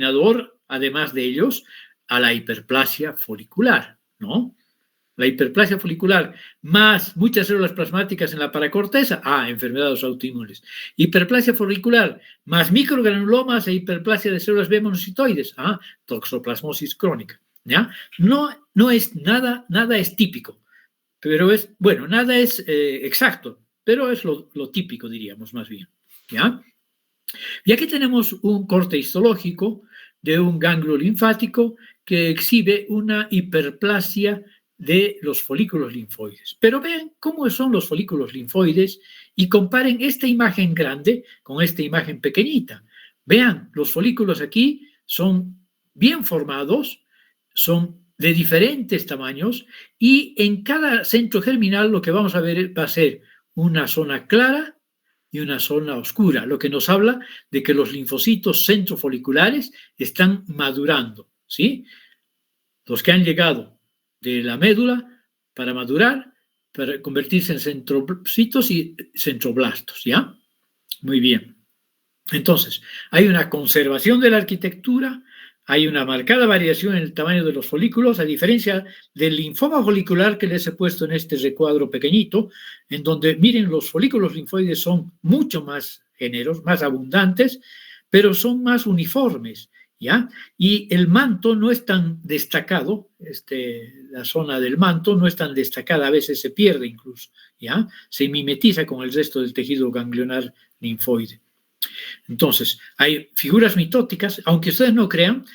desencadenador, además de ellos, a la hiperplasia folicular, ¿no? La hiperplasia folicular más muchas células plasmáticas en la paracorteza, enfermedades autoinmunes. Hiperplasia folicular más microgranulomas e hiperplasia de células B monocitoides, toxoplasmosis crónica, ¿ya? No es nada es típico, pero es, bueno, nada es exacto, pero es lo típico, diríamos, más bien, ¿ya? Y aquí tenemos un corte histológico de un ganglio linfático que exhibe una hiperplasia de los folículos linfoides. Pero vean cómo son los folículos linfoides y comparen esta imagen grande con esta imagen pequeñita. Vean, los folículos aquí son bien formados, son de diferentes tamaños y en cada centro germinal lo que vamos a ver va a ser una zona clara y una zona oscura, lo que nos habla de que los linfocitos centrofoliculares están madurando, ¿sí? Los que han llegado de la médula para madurar, para convertirse en centrocitos y centroblastos, ¿ya? Muy bien. Entonces, hay una conservación de la arquitectura, hay una marcada variación en el tamaño de los folículos, a diferencia del linfoma folicular que les he puesto en este recuadro pequeñito, en donde, miren, los folículos linfoides son mucho más generosos, más abundantes, pero son más uniformes, ¿ya? Y el manto no es tan destacado, la zona del manto no es tan destacada, a veces se pierde incluso, ¿ya? Se mimetiza con el resto del tejido ganglionar linfoide. Entonces, hay figuras mitóticas, aunque ustedes no crean,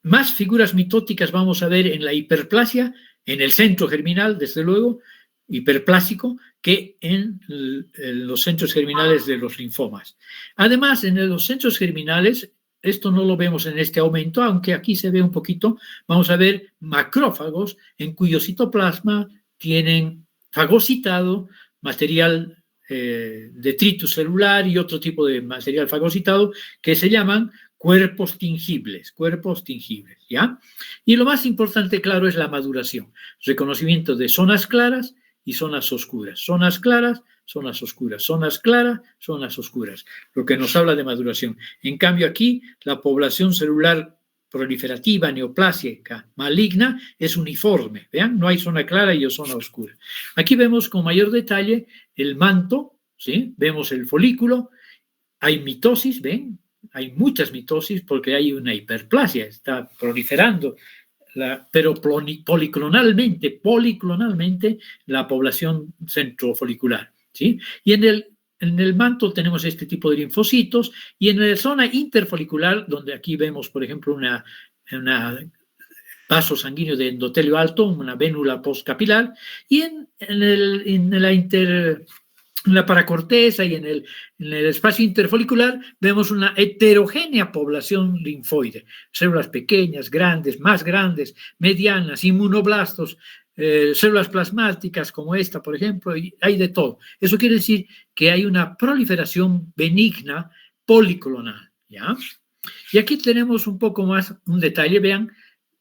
más figuras mitóticas vamos a ver en la hiperplasia, en el centro germinal, desde luego, hiperplásico, que en los centros germinales de los linfomas. Además, en los centros germinales, esto no lo vemos en este aumento, aunque aquí se ve un poquito, vamos a ver macrófagos en cuyo citoplasma tienen fagocitado material detritus celular y otro tipo de material fagocitado que se llaman cuerpos tingibles, ¿ya? Y lo más importante, claro, es la maduración, reconocimiento de zonas claras y zonas oscuras, zonas claras, zonas oscuras, zonas claras, zonas oscuras, lo que nos habla de maduración. En cambio aquí, la población celular proliferativa, neoplásica, maligna, es uniforme, ¿vean? No hay zona clara y zona oscura. Aquí vemos con mayor detalle el manto, ¿sí? Vemos el folículo, hay mitosis, ¿ven? Hay muchas mitosis porque hay una hiperplasia, está proliferando, pero policlonalmente la población centrofolicular, ¿sí? Y en el manto tenemos este tipo de linfocitos y en la zona interfolicular, donde aquí vemos, por ejemplo, una vaso sanguíneo de endotelio alto, una vénula postcapilar, y en la paracorteza y en el espacio interfolicular vemos una heterogénea población linfoide, células pequeñas, grandes, más grandes, medianas, inmunoblastos, células plasmáticas como esta, por ejemplo, y hay de todo. Eso quiere decir que hay una proliferación benigna policlonal, ¿ya? Y aquí tenemos un poco más, un detalle, vean,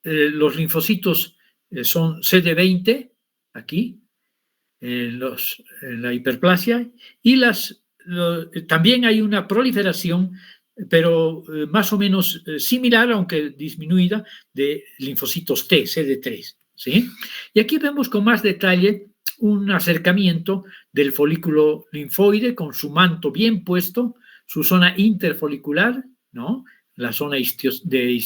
los linfocitos son CD20, aquí, en la hiperplasia, y también hay una proliferación, pero más o menos similar, aunque disminuida, de linfocitos T, CD3, ¿sí? Y aquí vemos con más detalle un acercamiento del folículo linfoide con su manto bien puesto, su zona interfolicular, ¿no? La zona de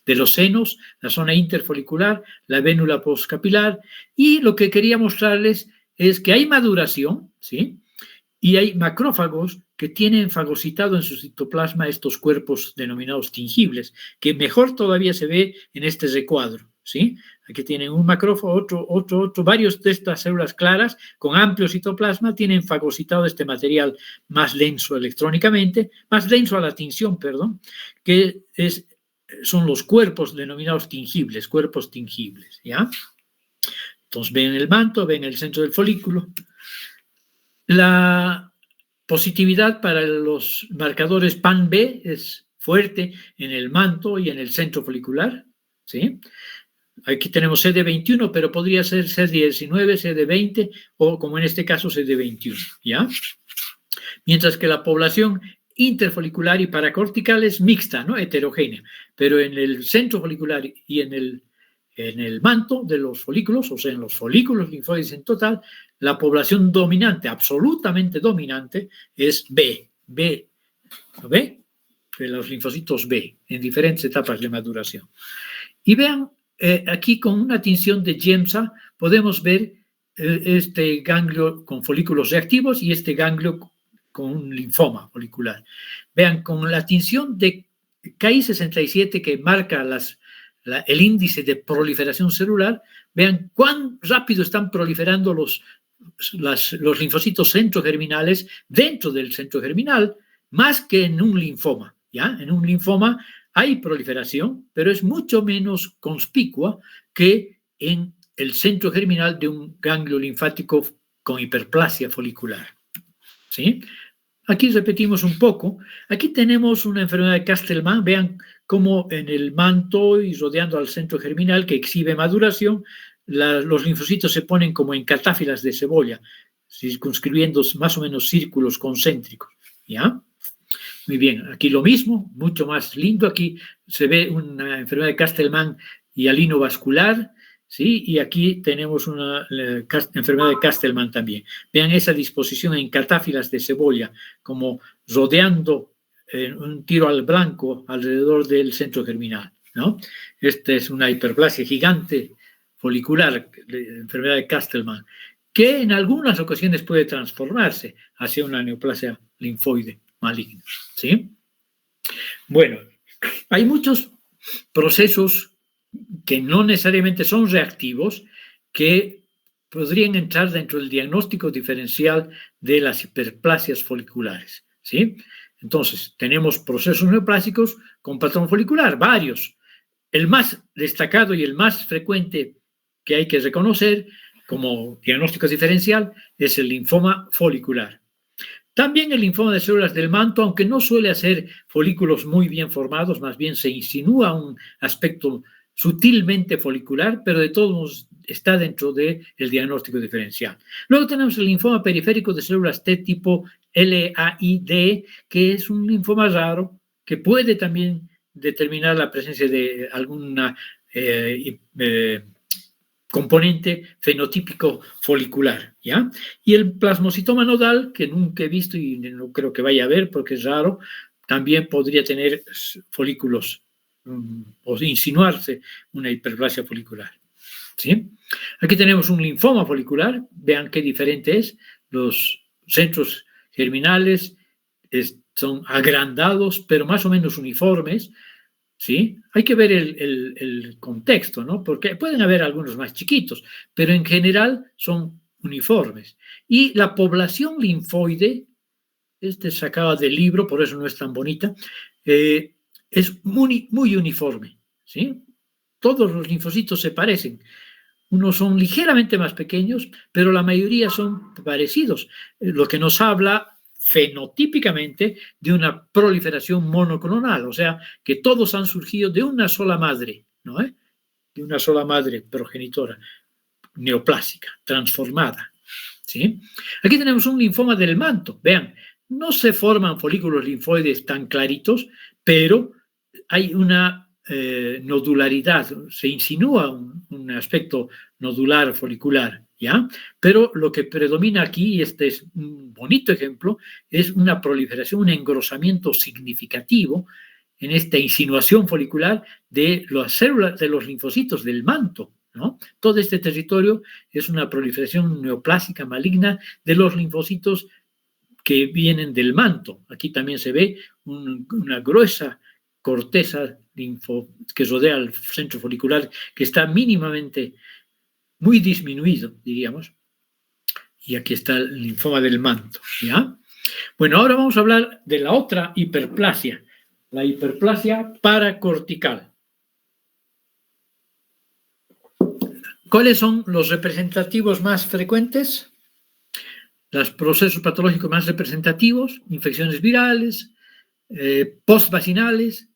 los senos, la zona interfolicular, la vénula postcapilar, y lo que quería mostrarles es que hay maduración, ¿sí? Y hay macrófagos que tienen fagocitado en su citoplasma estos cuerpos denominados tingibles, que mejor todavía se ve en este recuadro, ¿sí? Aquí tienen un macrófago, otro, varios de estas células claras con amplio citoplasma tienen fagocitado este material más denso electrónicamente, más denso a la tinción, perdón, que son los cuerpos denominados tingibles, ¿ya? Entonces ven el manto, ven el centro del folículo. La positividad para los marcadores PAN-B es fuerte en el manto y en el centro folicular, ¿sí? Aquí tenemos CD21, pero podría ser CD19, CD20 o, como en este caso, CD21, ¿ya? Mientras que la población interfolicular y paracortical es mixta, ¿no? Heterogénea, pero en el centro folicular y en el manto de los folículos, o sea, en los folículos linfoides en total, la población dominante, absolutamente dominante, es B, ¿lo ve? De los linfocitos B, en diferentes etapas de maduración. Y vean, aquí con una tinción de Giemsa podemos ver este ganglio con folículos reactivos y este ganglio con un linfoma folicular. Vean, con la tinción de Ki67 que marca el índice de proliferación celular, vean cuán rápido están proliferando los linfocitos centrogerminales dentro del centro germinal, más que en un linfoma, ¿ya? En un linfoma hay proliferación, pero es mucho menos conspicua que en el centro germinal de un ganglio linfático con hiperplasia folicular, ¿sí? Aquí repetimos un poco. Aquí tenemos una enfermedad de Castleman. Vean cómo en el manto y rodeando al centro germinal que exhibe maduración, los linfocitos se ponen como en catáfilas de cebolla, circunscribiendo más o menos círculos concéntricos, ¿ya? Muy bien, aquí lo mismo, mucho más lindo. Aquí se ve una enfermedad de Castleman hialino vascular, ¿sí? Y aquí tenemos una enfermedad de Castleman también. Vean esa disposición en catáfilas de cebolla, como rodeando un tiro al blanco alrededor del centro germinal, ¿no? Esta es una hiperplasia gigante folicular, enfermedad de Castleman, que en algunas ocasiones puede transformarse hacia una neoplasia linfoide maligna, ¿sí? Bueno, hay muchos procesos que no necesariamente son reactivos, que podrían entrar dentro del diagnóstico diferencial de las hiperplasias foliculares, ¿sí? Entonces, tenemos procesos neoplásicos con patrón folicular, varios. El más destacado y el más frecuente que hay que reconocer como diagnóstico diferencial es el linfoma folicular. También el linfoma de células del manto, aunque no suele hacer folículos muy bien formados, más bien se insinúa un aspecto sutilmente folicular, pero de todos modos está dentro del diagnóstico diferencial. Luego tenemos el linfoma periférico de células T tipo LAID, que es un linfoma raro, que puede también determinar la presencia de alguna componente fenotípico folicular, ¿ya? Y el plasmocitoma nodal, que nunca he visto y no creo que vaya a ver porque es raro, también podría tener folículos o insinuarse una hiperplasia folicular, ¿sí? Aquí tenemos un linfoma folicular, vean qué diferente es, los centros germinales son agrandados, pero más o menos uniformes, ¿sí? Hay que ver el contexto, ¿no? Porque pueden haber algunos más chiquitos, pero en general son uniformes. Y la población linfoide, sacada del libro, por eso no es tan bonita, es muy uniforme, ¿sí? Todos los linfocitos se parecen. Unos son ligeramente más pequeños, pero la mayoría son parecidos, lo que nos habla fenotípicamente de una proliferación monoclonal, o sea, que todos han surgido de una sola madre, ¿no? De una sola madre progenitora neoplásica, transformada, ¿sí? Aquí tenemos un linfoma del manto, vean, no se forman folículos linfoides tan claritos, pero hay una nodularidad, se insinúa un aspecto nodular folicular, ¿ya? Pero lo que predomina aquí, y este es un bonito ejemplo, es una proliferación, un engrosamiento significativo en esta insinuación folicular de las células, de los linfocitos del manto, ¿no? Todo este territorio es una proliferación neoplásica maligna de los linfocitos que vienen del manto. Aquí también se ve una gruesa corteza que rodea al centro folicular, que está mínimamente muy disminuido, diríamos. Y aquí está el linfoma del manto, ¿ya? Bueno, ahora vamos a hablar de la otra hiperplasia, la hiperplasia paracortical. ¿Cuáles son los representativos más frecuentes? Los procesos patológicos más representativos, infecciones virales, postvacinales,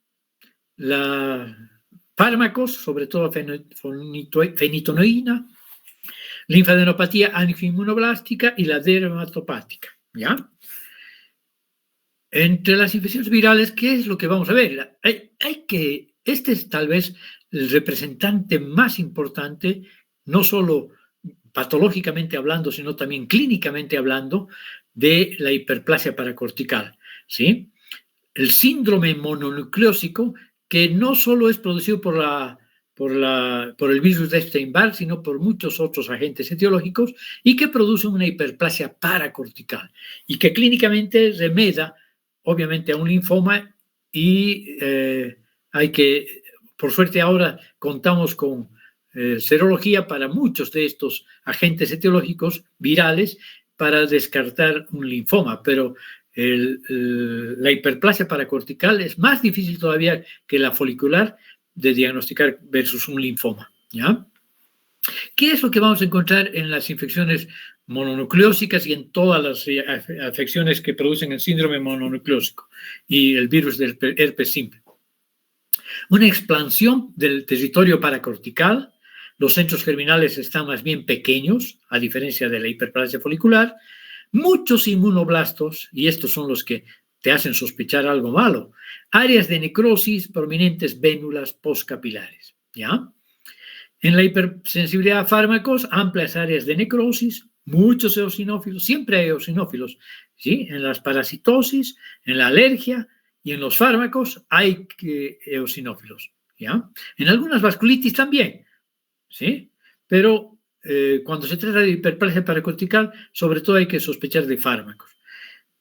fármacos, sobre todo fenitoína, linfadenopatía angioinmunoblástica y la dermatopática, ¿ya? Entre las infecciones virales, ¿qué es lo que vamos a ver? Este es tal vez el representante más importante, no solo patológicamente hablando, sino también clínicamente hablando, de la hiperplasia paracortical, ¿sí? El síndrome mononucleósico, que no solo es producido por el virus de Epstein-Barr, sino por muchos otros agentes etiológicos, y que produce una hiperplasia paracortical, y que clínicamente remeda, obviamente, a un linfoma, y por suerte ahora contamos con serología para muchos de estos agentes etiológicos virales para descartar un linfoma, pero la hiperplasia paracortical es más difícil todavía que la folicular de diagnosticar versus un linfoma, ¿ya? ¿Qué es lo que vamos a encontrar en las infecciones mononucleósicas y en todas las afecciones que producen el síndrome mononucleósico y el virus del herpes simple? Una expansión del territorio paracortical. Los centros germinales están más bien pequeños, a diferencia de la hiperplasia folicular. Muchos inmunoblastos, y estos son los que te hacen sospechar algo malo. Áreas de necrosis, prominentes vénulas postcapilares, ¿ya? En la hipersensibilidad a fármacos, amplias áreas de necrosis, muchos eosinófilos, siempre hay eosinófilos, ¿sí? En las parasitosis, en la alergia y en los fármacos hay eosinófilos, ¿ya? En algunas vasculitis también, ¿sí? Pero cuando se trata de hiperplasia paracortical, sobre todo hay que sospechar de fármacos.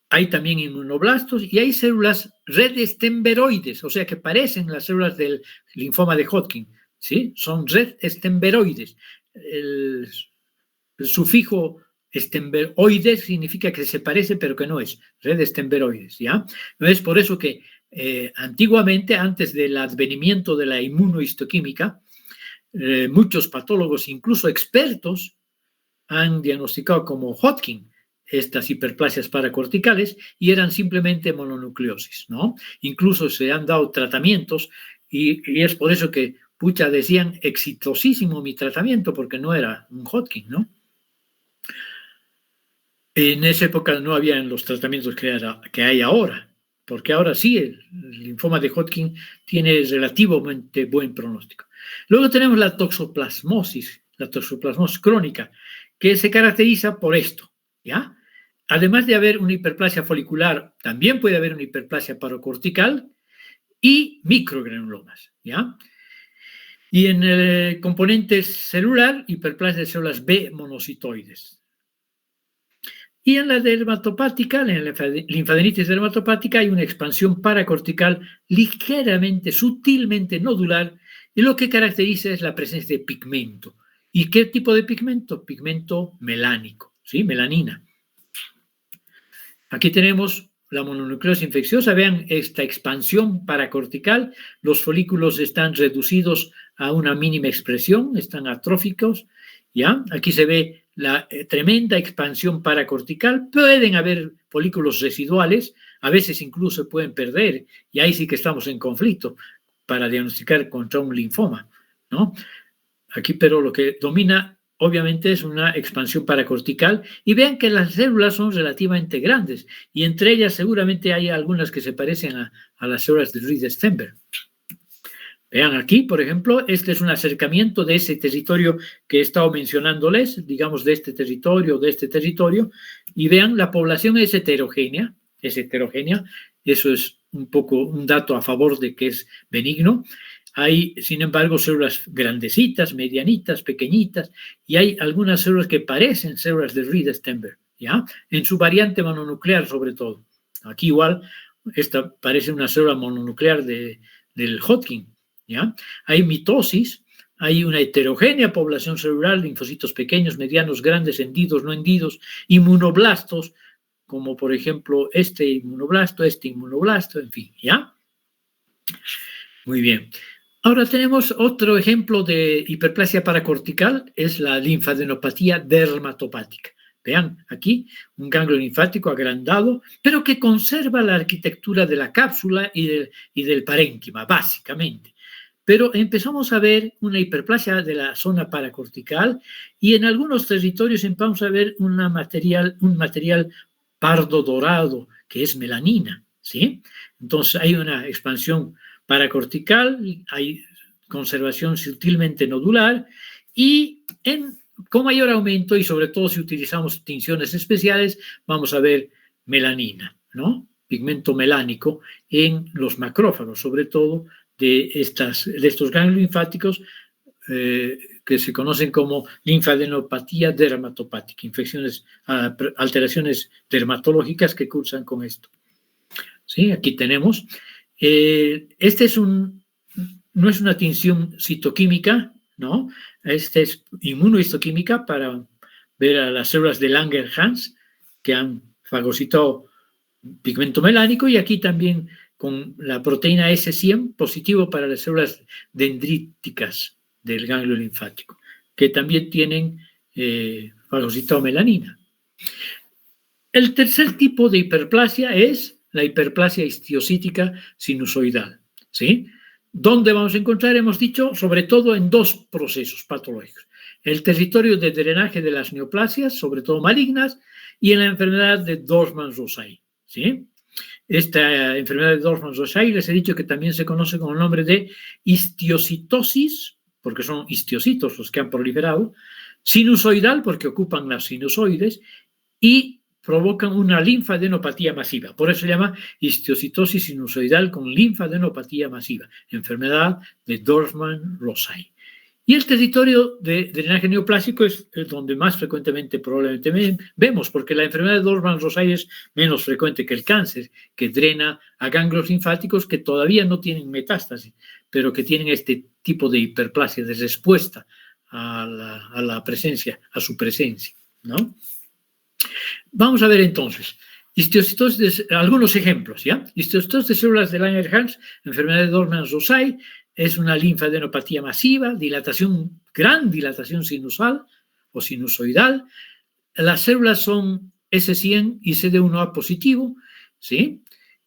Hay también inmunoblastos y hay células red estemberoides, o sea que parecen las células del linfoma de Hodgkin, ¿sí? Son red estemberoides. El sufijo estemberoides significa que se parece, pero que no es, red estemberoides, ¿ya? No es por eso que antiguamente, antes del advenimiento de la inmunohistoquímica, muchos patólogos, incluso expertos, han diagnosticado como Hodgkin estas hiperplasias paracorticales y eran simplemente mononucleosis, ¿no? Incluso se han dado tratamientos y es por eso que, pucha, decían exitosísimo mi tratamiento porque no era un Hodgkin, ¿no? En esa época no habían los tratamientos que hay ahora, porque ahora sí el linfoma de Hodgkin tiene relativamente buen pronóstico. Luego tenemos la toxoplasmosis crónica, que se caracteriza por esto, ¿ya? Además de haber una hiperplasia folicular, también puede haber una hiperplasia parocortical y microgranulomas, ¿ya? Y en el componente celular, hiperplasia de células B monocitoides. Y en la dermatopática, en la linfadenitis dermatopática, hay una expansión paracortical ligeramente, sutilmente nodular, y lo que caracteriza es la presencia de pigmento. ¿Y qué tipo de pigmento? Pigmento melánico, ¿sí? Melanina. Aquí tenemos la mononucleosis infecciosa. Vean esta expansión paracortical. Los folículos están reducidos a una mínima expresión, están atróficos, ¿ya? Aquí se ve la tremenda expansión paracortical. Pueden haber folículos residuales, a veces incluso pueden perder, y ahí sí que estamos en conflicto para diagnosticar contra un linfoma, ¿no? Aquí, pero lo que domina, obviamente, es una expansión paracortical, y vean que las células son relativamente grandes, y entre ellas seguramente hay algunas que se parecen a las células de Reed-Steinberg. Vean aquí, por ejemplo, este es un acercamiento de ese territorio que he estado mencionándoles, digamos de este territorio, y vean, la población es heterogénea, eso es un poco un dato a favor de que es benigno. Hay, sin embargo, células grandecitas, medianitas, pequeñitas, y hay algunas células que parecen células de Reed-Steinberg, ¿ya? En su variante mononuclear, sobre todo. Aquí igual, esta parece una célula mononuclear del Hodgkin, ¿ya? Hay mitosis, hay una heterogénea población celular, linfocitos pequeños, medianos, grandes, hendidos, no hendidos, inmunoblastos, como por ejemplo este inmunoblasto, en fin, ¿ya? Muy bien. Ahora tenemos otro ejemplo de hiperplasia paracortical, es la linfadenopatía dermatopática. Vean aquí un ganglio linfático agrandado, pero que conserva la arquitectura de la cápsula y del parénquima, básicamente. Pero empezamos a ver una hiperplasia de la zona paracortical y en algunos territorios empezamos a ver un material pardo dorado, que es melanina, ¿sí? Entonces hay una expansión paracortical, hay conservación sutilmente nodular y con mayor aumento, y sobre todo si utilizamos tinciones especiales, vamos a ver melanina, ¿no? Pigmento melánico en los macrófagos, sobre todo de estos ganglios linfáticos que se conocen como linfadenopatía dermatopática, alteraciones dermatológicas que cursan con esto. ¿Sí? Aquí tenemos. No es una tinción citoquímica, ¿no? Este es inmunohistoquímica para ver a las células de Langerhans que han fagocitado pigmento melánico, y aquí también con la proteína S100 positivo para las células dendríticas del ganglio linfático, que también tienen fagocitado melanina. El tercer tipo de hiperplasia es la hiperplasia histiocítica sinusoidal, ¿sí? ¿Dónde vamos a encontrar? Hemos dicho, sobre todo en dos procesos patológicos. El territorio de drenaje de las neoplasias, sobre todo malignas, y en la enfermedad de Dorfman-Rosay, ¿sí? Esta enfermedad de Dorfman-Rosay, les he dicho que también se conoce con el nombre de histiocitosis, porque son histiocitos los que han proliferado, sinusoidal, porque ocupan las sinusoides, y provocan una linfadenopatía masiva. Por eso se llama histiocitosis sinusoidal con linfadenopatía masiva, enfermedad de Dorfman-Rosay. Y el territorio de drenaje neoplásico es donde más frecuentemente probablemente vemos, porque la enfermedad de Dorfman-Rosay es menos frecuente que el cáncer, que drena a ganglios linfáticos que todavía no tienen metástasis, pero que tienen este tipo de hiperplasia, de respuesta a la presencia, a su presencia, ¿no? Vamos a ver entonces, histiocitosis, algunos ejemplos, ¿ya? Histiocitosis de células de Langerhans, enfermedad de Dorfman-Rosay, es una linfadenopatía masiva, gran dilatación sinusal o sinusoidal. Las células son S100 y CD1A positivo, ¿sí?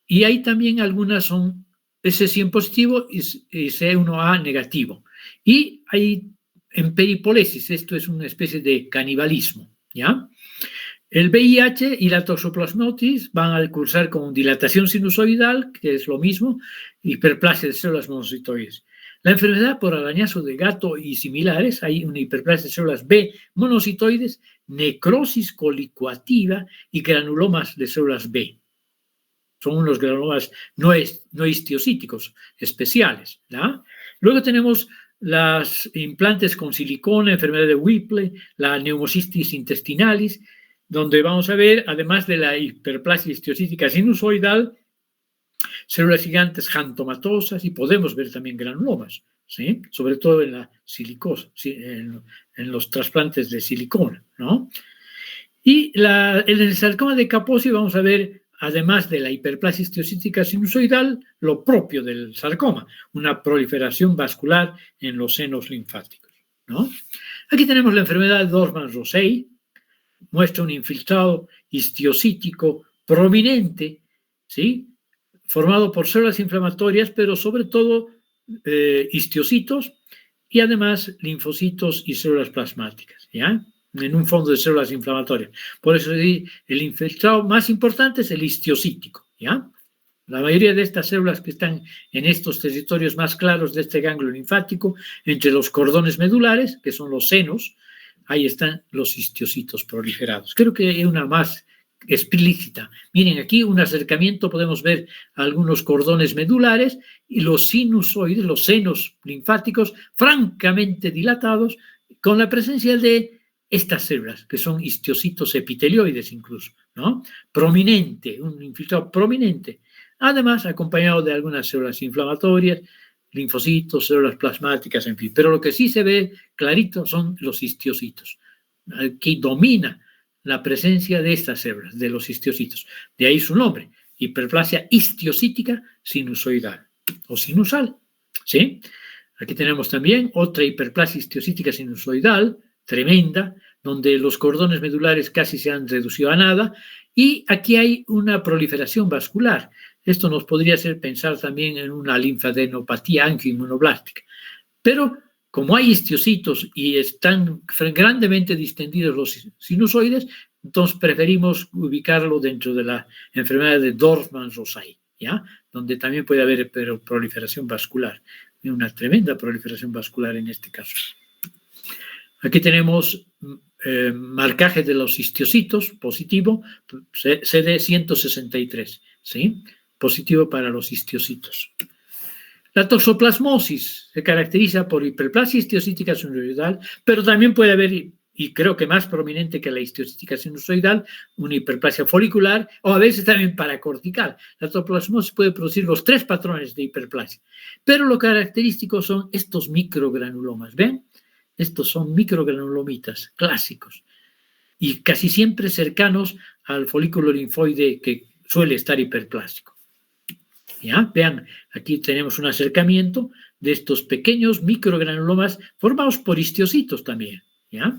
Y hay también algunas son S100 positivo y CD1A negativo. Y hay en peripolesis, esto es una especie de canibalismo, ¿ya? El VIH y la toxoplasmosis van a cursar con dilatación sinusoidal, que es lo mismo, hiperplasia de células monocitoides. La enfermedad por arañazo de gato y similares, hay una hiperplasia de células B monocitoides, necrosis colicoactiva y granulomas de células B. Son unos granulomas no histiocíticos especiales, ¿ya? Luego tenemos los implantes con silicona, enfermedad de Whipple, la neumocistis intestinalis, donde vamos a ver, además de la hiperplasia histiocítica sinusoidal, células gigantes xantomatosas y podemos ver también granulomas, ¿sí? Sobre todo en la silicosa, en los trasplantes de silicona, ¿no? Y en el sarcoma de Kaposi vamos a ver, además de la hiperplasia histiocítica sinusoidal, lo propio del sarcoma, una proliferación vascular en los senos linfáticos, ¿no? Aquí tenemos la enfermedad de Dorfman-Rosay, muestra un infiltrado histiocítico prominente, ¿sí? Formado por células inflamatorias, pero sobre todo histiocitos y además linfocitos y células plasmáticas, ¿ya? En un fondo de células inflamatorias. Por eso el infiltrado más importante es el histiocítico, ¿ya? La mayoría de estas células que están en estos territorios más claros de este ganglio linfático, entre los cordones medulares, que son los senos, ahí están los histiocitos proliferados. Creo que hay una más explícita. Miren, aquí un acercamiento, podemos ver algunos cordones medulares y los sinusoides, los senos linfáticos, francamente dilatados, con la presencia de estas células, que son histiocitos epitelioides incluso, ¿no? Prominente, un infiltrado prominente. Además, acompañado de algunas células inflamatorias, linfocitos, células plasmáticas, en fin. Pero lo que sí se ve clarito son los histiocitos. Aquí domina la presencia de estas células, de los histiocitos. De ahí su nombre, hiperplasia histiocítica sinusoidal o sinusal, ¿sí? Aquí tenemos también otra hiperplasia histiocítica sinusoidal, tremenda, donde los cordones medulares casi se han reducido a nada, y aquí hay una proliferación vascular. Esto nos podría hacer pensar también en una linfadenopatía angioinmunoblástica. Pero como hay histiocitos y están grandemente distendidos los sinusoides, entonces preferimos ubicarlo dentro de la enfermedad de Dorfman-Rosay, ¿ya? Donde también puede haber proliferación vascular, una tremenda proliferación vascular en este caso. Aquí tenemos marcaje de los histiocitos, positivo, CD163, ¿sí? Positivo para los histiocitos. La toxoplasmosis se caracteriza por hiperplasia histiocítica sinusoidal, pero también puede haber, y creo que más prominente que la histiocítica sinusoidal, una hiperplasia folicular o a veces también paracortical. La toxoplasmosis puede producir los 3 patrones de hiperplasia, pero lo característico son estos microgranulomas, ¿ven? Estos son microgranulomitas clásicos y casi siempre cercanos al folículo linfoide que suele estar hiperplásico. ¿Ya? Vean, aquí tenemos un acercamiento de estos pequeños microgranulomas formados por histiocitos también. ¿Ya?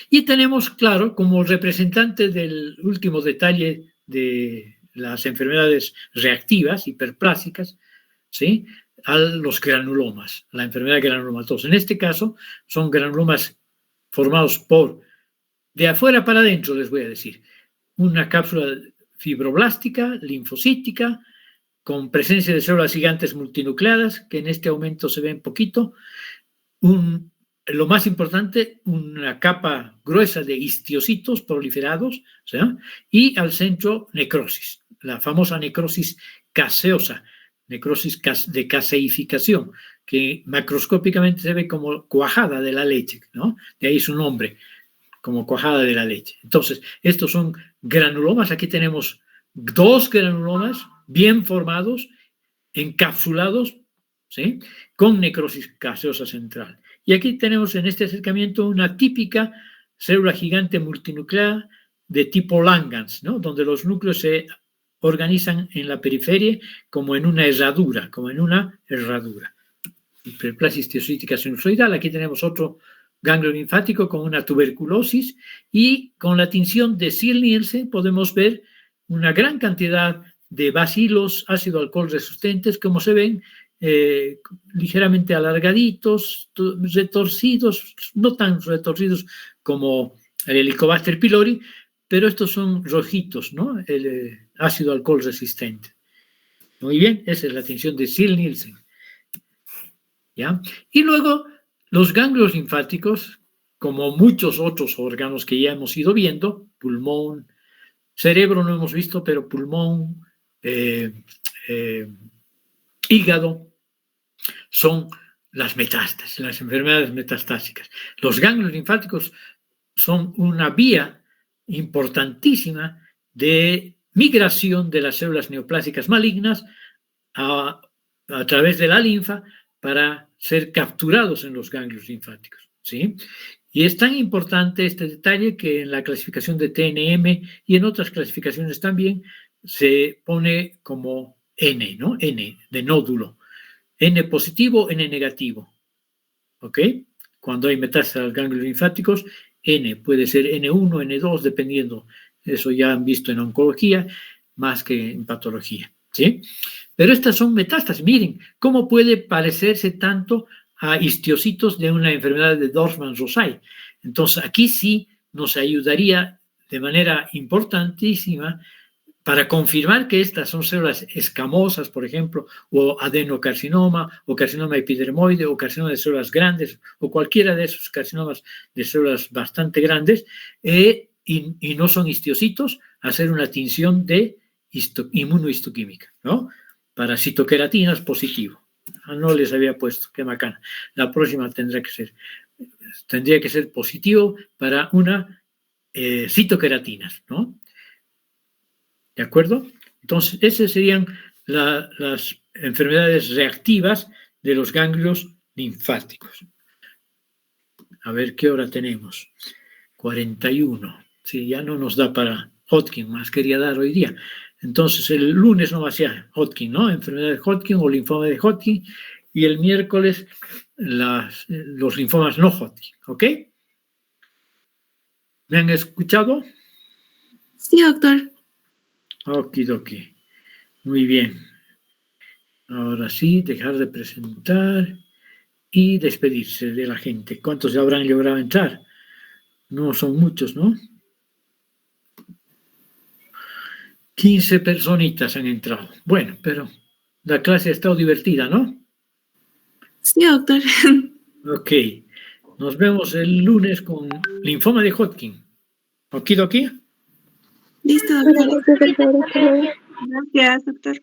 Y tenemos, claro, como representante del último detalle de las enfermedades reactivas, hiperplásicas, ¿sí? A los granulomas, la enfermedad granulomatosa. En este caso, son granulomas formados por, de afuera para adentro, les voy a decir, una cápsula fibroblástica, linfocítica, con presencia de células gigantes multinucleadas, que en este aumento se ven poquito, lo más importante, una capa gruesa de histiocitos proliferados, ¿sí? Y al centro necrosis, la famosa necrosis caseosa, necrosis de caseificación, que macroscópicamente se ve como cuajada de la leche, ¿no? De ahí su nombre, como cuajada de la leche. Entonces, estos son granulomas, aquí tenemos 2 granulomas bien formados, encapsulados, ¿sí? Con necrosis caseosa central. Y aquí tenemos en este acercamiento una típica célula gigante multinucleada de tipo Langhans, ¿no? Donde los núcleos se organizan en la periferia como en una herradura, Hiperplasia histiocítica sinusoidal. Aquí tenemos otro ganglio linfático con una tuberculosis y con la tinción de Ziehl-Neelsen podemos ver una gran cantidad de bacilos ácido alcohol resistentes, como se ven, ligeramente alargaditos, retorcidos, no tan retorcidos como el Helicobacter pylori, pero estos son rojitos, ¿no? El ácido alcohol resistente. Muy bien, esa es la tinción de Ziehl-Neelsen. ¿Ya? Y luego los ganglios linfáticos, como muchos otros órganos que ya hemos ido viendo, pulmón, cerebro no hemos visto, pero pulmón, hígado, son las metástasis, las enfermedades metastásicas. Los ganglios linfáticos son una vía importantísima de migración de las células neoplásicas malignas a través de la linfa para ser capturados en los ganglios linfáticos, ¿sí? Y es tan importante este detalle que en la clasificación de TNM y en otras clasificaciones también se pone como N, ¿no? N, de nódulo. N positivo, N negativo, ¿ok? Cuando hay metástasis a los ganglios linfáticos, N puede ser N1, N2, dependiendo. Eso ya han visto en oncología más que en patología, ¿sí? Pero estas son metástasis. Miren, ¿cómo puede parecerse tanto a histiocitos de una enfermedad de Dorfman-Rosay? Entonces, aquí sí nos ayudaría de manera importantísima para confirmar que estas son células escamosas, por ejemplo, o adenocarcinoma, o carcinoma epidermoide, o carcinoma de células grandes, o cualquiera de esos carcinomas de células bastante grandes, y no son histiocitos, hacer una tinción de inmunohistoquímica, ¿no? Para citoqueratinas positivo. No les había puesto, qué bacana. La próxima tendría que ser positivo para una citoqueratinas, ¿no? ¿De acuerdo? Entonces, esas serían las enfermedades reactivas de los ganglios linfáticos. A ver qué hora tenemos. 41. Sí, ya no nos da para Hodgkin, más quería dar hoy día. Entonces, el lunes no va a ser Hodgkin, ¿no? Enfermedad de Hodgkin o linfoma de Hodgkin. Y el miércoles los linfomas no Hodgkin, ¿ok? ¿Me han escuchado? Sí, doctor. Okidoki. Muy bien. Ahora sí, dejar de presentar y despedirse de la gente. ¿Cuántos ya habrán logrado entrar? No son muchos, ¿no? 15 personitas han entrado. Bueno, pero la clase ha estado divertida, ¿no? Sí, doctor. Ok. Nos vemos el lunes con linfoma de Hodgkin. ¿Okidoki? Listo, doctor. Gracias, doctor. Hasta luego. Gracias, doctor.